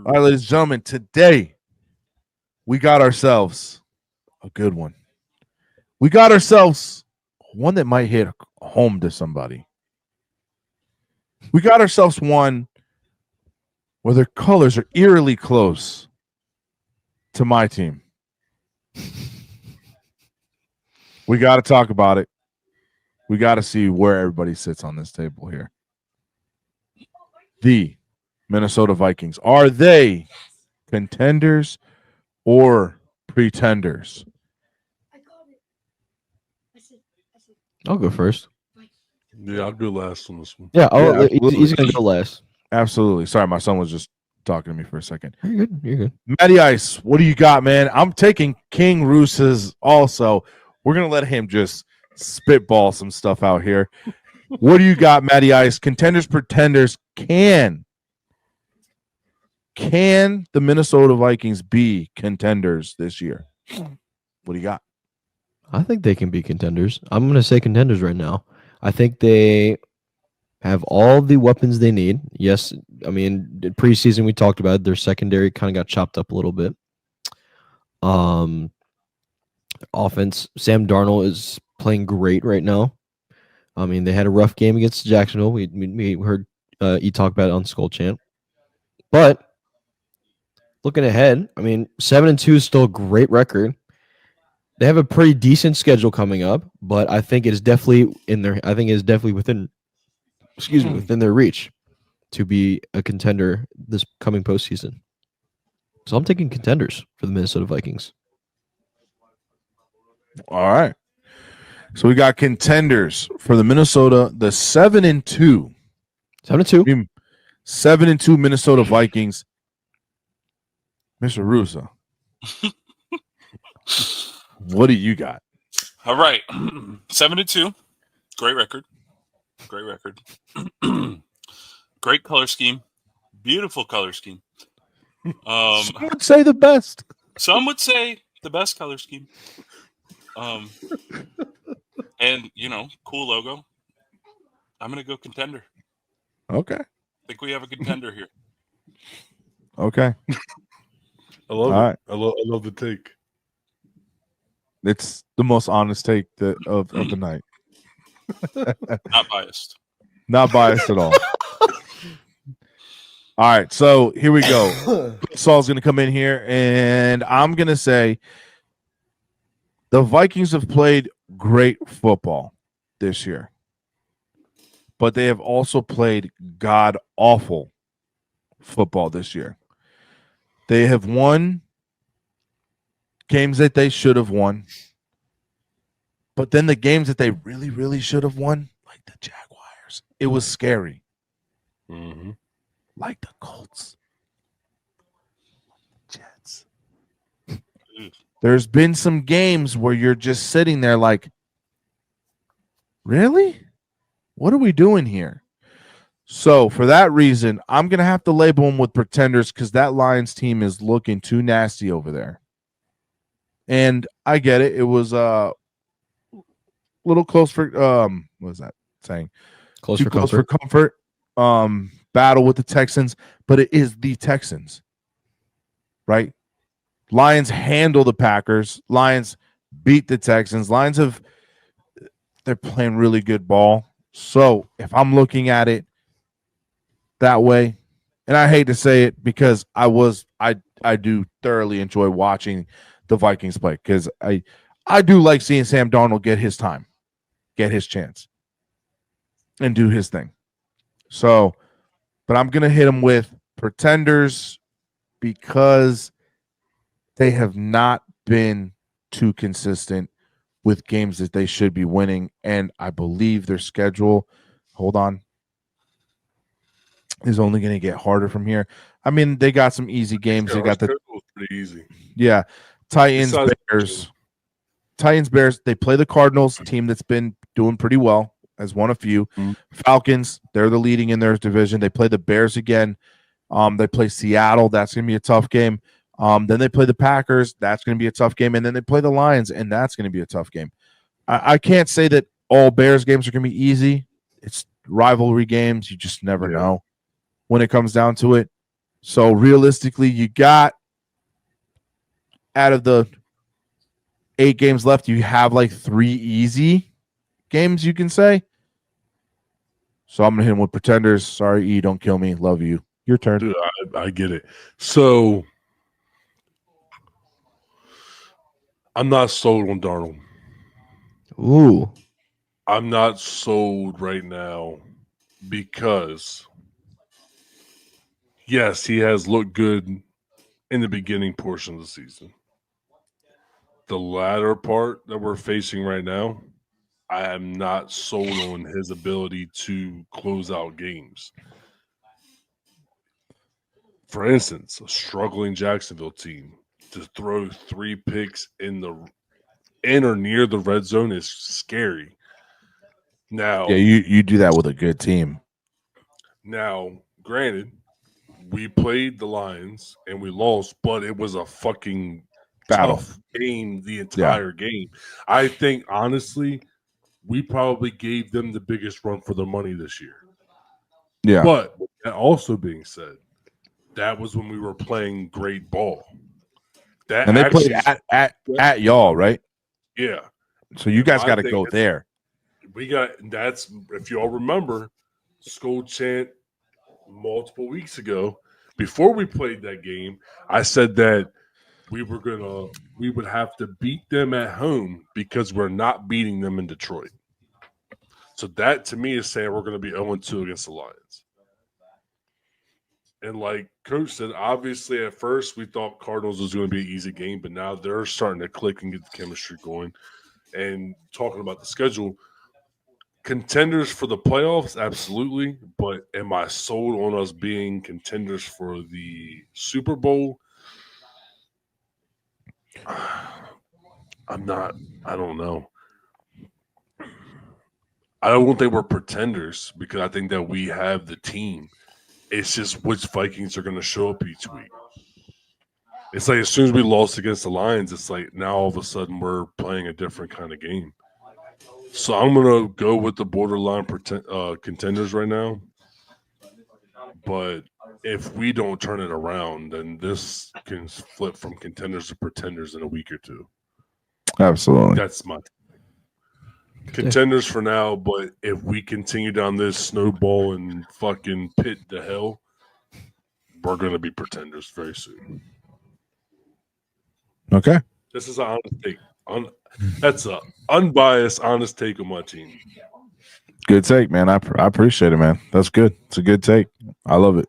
All right, ladies and gentlemen, today we got ourselves a good one. We got ourselves one that might hit home to somebody. We got ourselves one where their colors are eerily close to my team. We got to talk about it. We got to see where everybody sits on this table here. The Minnesota Vikings. Are they contenders or pretenders? I'll go first. Yeah, I'll go last on this one. Yeah, he's absolutely. going to go last. Absolutely. Sorry, my son was just talking to me for a second. You're good. You're good. Matty Ice, what do you got, man? I'm taking King Roos's also. We're going to let him just spitball some stuff out here. What do you got, Matty Ice? Contenders, pretenders. Can the Minnesota Vikings be contenders this year? What do you got? I think they can be contenders. I'm going to say contenders right now. I think they have all the weapons they need. Yes, I mean, preseason we talked about it, their secondary kind of got chopped up a little bit. Offense, Sam Darnold is playing great right now. I mean, they had a rough game against Jacksonville. We heard you talk about it on Skol Chant. But looking ahead, I mean, 7-2 is still a great record. They have a pretty decent schedule coming up, but I think it is definitely within their reach to be a contender this coming postseason. So I'm taking contenders for the Minnesota Vikings. All right. So we got contenders for the Minnesota, the 7-2. 7-2. 7-2 Minnesota Vikings. Mr. Russo. What do you got? All right. 7-2. Great record. Great record. Great color scheme. Beautiful color scheme. Some would say the best. Some would say the best color scheme. And, cool logo. I'm going to go contender. Okay. I think we have a contender here. Okay. I love All it. right. I love the take. It's the most honest take of the night. Not biased. Not biased at all. All right, so here we go. Saul's going to come in here, and I'm going to say the Vikings have played great football this year, but they have also played god-awful football this year. They have won games that they should have won, but then the games that they really, really should have won, like the Jaguars, it was scary. Mm-hmm. Like the Colts, Jets. There's been some games where you're just sitting there like, really? What are we doing here? So for that reason, I'm going to have to label them with pretenders because that Lions team is looking too nasty over there. And I get it. It was a little close for what was that saying? Close for comfort. Battle with the Texans, but it is the Texans, right? Lions handle the Packers. Lions beat the Texans. They're playing really good ball. So if I'm looking at it that way, and I hate to say it because I do thoroughly enjoy watching the Vikings play because I do like seeing Sam Darnold get his time, get his chance, and do his thing. So, but I'm going to hit him with pretenders because they have not been too consistent with games that they should be winning. And I believe their schedule, hold on, is only going to get harder from here. I mean, they got some easy games. They got the pretty easy. Yeah. Titans, Bears. They play the Cardinals, team that's been doing pretty well. As one of few. Falcons, they're the leading in their division. They play the Bears again. They play Seattle. That's going to be a tough game. Then they play the Packers. That's going to be a tough game. And then they play the Lions, and that's going to be a tough game. I can't say that all Bears games are going to be easy. It's rivalry games. You just never know when it comes down to it. So realistically, you got out of the 8 games left, you have like 3 easy games, you can say. So I'm gonna hit him with Pretenders. Sorry, E, don't kill me. Love you. Your turn. Dude, I get it. So I'm not sold on Darnold. Ooh. I'm not sold right now because, yes, he has looked good in the beginning portion of the season. The latter part that we're facing right now, I am not sold on his ability to close out games. For instance, a struggling Jacksonville team to throw 3 picks in or near the red zone is scary. Now, Yeah, you do that with a good team. Now, granted, we played the Lions and we lost, but it was a fucking Battle. tough game the entire game. I think, honestly, we probably gave them the biggest run for their money this year. Yeah. But that also being said, that was when we were playing great ball. That And they played actually at y'all, right? Yeah. So you guys I got to think go there. That's if you all remember, Skol chant multiple weeks ago, before we played that game, I said that we would have to beat them at home because we're not beating them in Detroit. So that to me is saying we're going to be 0-2 against the Lions. And like Coach said, obviously at first we thought Cardinals was going to be an easy game, but now they're starting to click and get the chemistry going. And talking about the schedule, contenders for the playoffs, absolutely. But am I sold on us being contenders for the Super Bowl? I'm not. I don't know. I don't think we're pretenders because I think that we have the team. It's just which Vikings are going to show up each week. It's like as soon as we lost against the Lions, it's like now all of a sudden we're playing a different kind of game. So I'm going to go with the borderline contenders right now. But if we don't turn it around, then this can flip from contenders to pretenders in a week or two. Absolutely. That's my contenders for now. But if we continue down this snowball and fucking pit to hell, we're going to be pretenders very soon. Okay. This is an honest take. That's a unbiased, honest take on my team. Good take, man. I appreciate it, man. That's good. It's a good take. I love it.